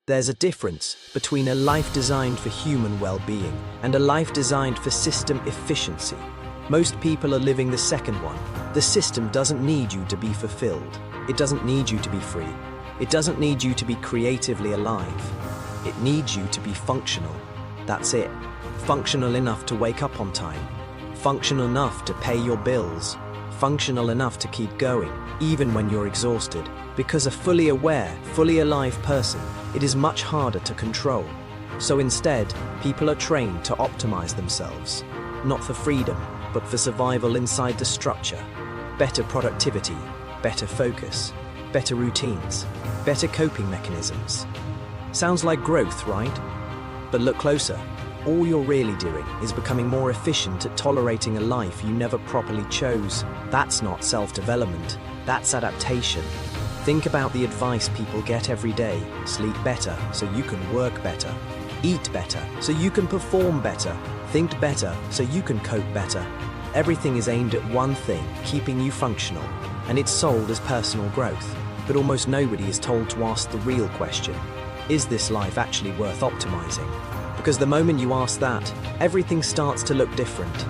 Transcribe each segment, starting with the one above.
There's a difference between a life designed for human well-being and a life designed for system efficiency. Most people are living the second one. The system doesn't need you to be fulfilled. It doesn't need you to be free. It doesn't need you to be creatively alive. It needs you to be functional. That's it. Functional enough to wake up on time. Functional enough to pay your bills. Functional enough to keep going, even when you're exhausted. Because a fully aware, fully alive person, it is much harder to control. So instead, people are trained to optimize themselves. Not for freedom, but for survival inside the structure. Better productivity, better focus, better routines, better coping mechanisms. Sounds like growth, right? But look closer. All you're really doing is becoming more efficient at tolerating a life you never properly chose. That's not self-development, that's adaptation. Think about the advice people get every day. Sleep better so you can work better. Eat better so you can perform better. Think better so you can cope better. Everything is aimed at one thing, keeping you functional, and it's sold as personal growth. But almost nobody is told to ask the real question. Is this life actually worth optimizing? Because the moment you ask that, everything starts to look different.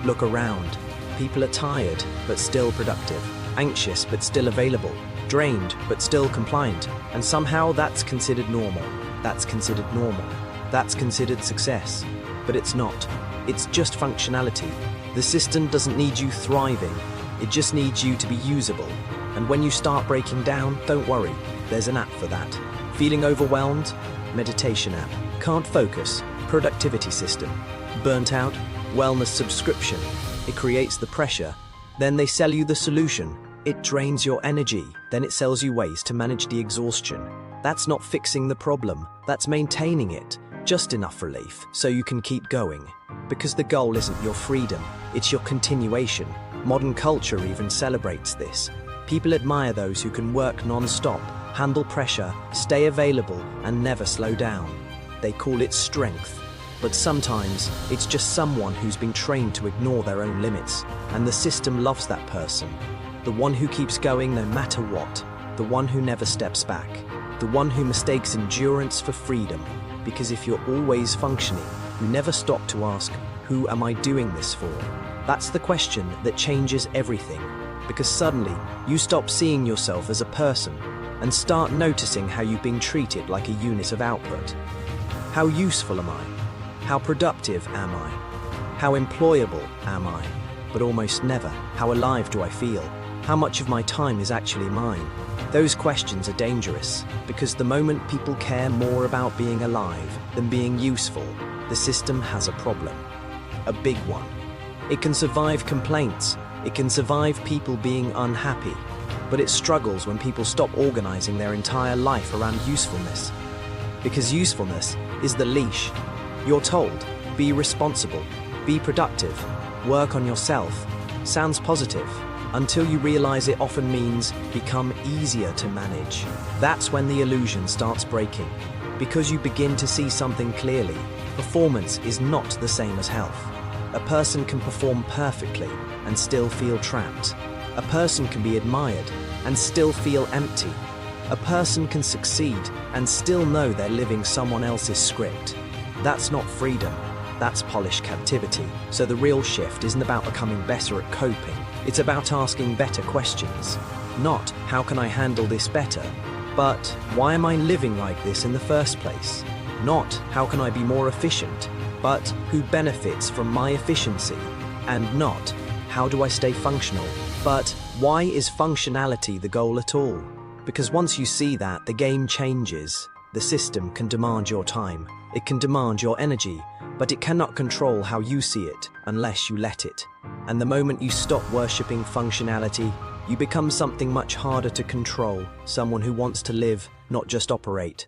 Look around. People are tired, but still productive. Anxious, but still available. Drained, but still compliant. And somehow that's considered normal. That's considered normal. That's considered success. But it's not. It's just functionality. The system doesn't need you thriving. It just needs you to be usable. And when you start breaking down, don't worry. There's an app for that. Feeling overwhelmed? Meditation app. Can't focus? Productivity system. Burnt out? Wellness subscription. It creates the pressure. Then they sell you the solution. It drains your energy. Then it sells you ways to manage the exhaustion. That's not fixing the problem. That's maintaining it. Just enough relief so you can keep going. Because the goal isn't your freedom, it's your continuation. Modern culture even celebrates this. People admire those who can work non-stop, handle pressure, stay available, and never slow down. They call it strength. But sometimes, it's just someone who's been trained to ignore their own limits, and the system loves that person. The one who keeps going no matter what. The one who never steps back. The one who mistakes endurance for freedom. Because if you're always functioning, you never stop to ask, who am I doing this for? That's the question that changes everything. Because suddenly, you stop seeing yourself as a person and start noticing how you've been treated like a unit of output. How useful am I? How productive am I? How employable am I? But almost never, how alive do I feel? How much of my time is actually mine? Those questions are dangerous, because the moment people care more about being alive than being useful, the system has a problem. A big one. It can survive complaints, it can survive people being unhappy, but it struggles when people stop organizing their entire life around usefulness. Because usefulness is the leash. You're told, be responsible, be productive, work on yourself. Sounds positive, until you realize it often means become easier to manage. That's when the illusion starts breaking, because you begin to see something clearly. Performance is not the same as health. A person can perform perfectly and still feel trapped. A person can be admired and still feel empty. A person can succeed and still know they're living someone else's script. That's not freedom, that's polished captivity. So the real shift isn't about becoming better at coping, it's about asking better questions. Not, how can I handle this better? But, why am I living like this in the first place? Not, how can I be more efficient? But, who benefits from my efficiency? And not, how do I stay functional? But, why is functionality the goal at all? Because once you see that, the game changes. The system can demand your time. It can demand your energy, but it cannot control how you see it unless you let it. And the moment you stop worshipping functionality, you become something much harder to control, someone who wants to live, not just operate.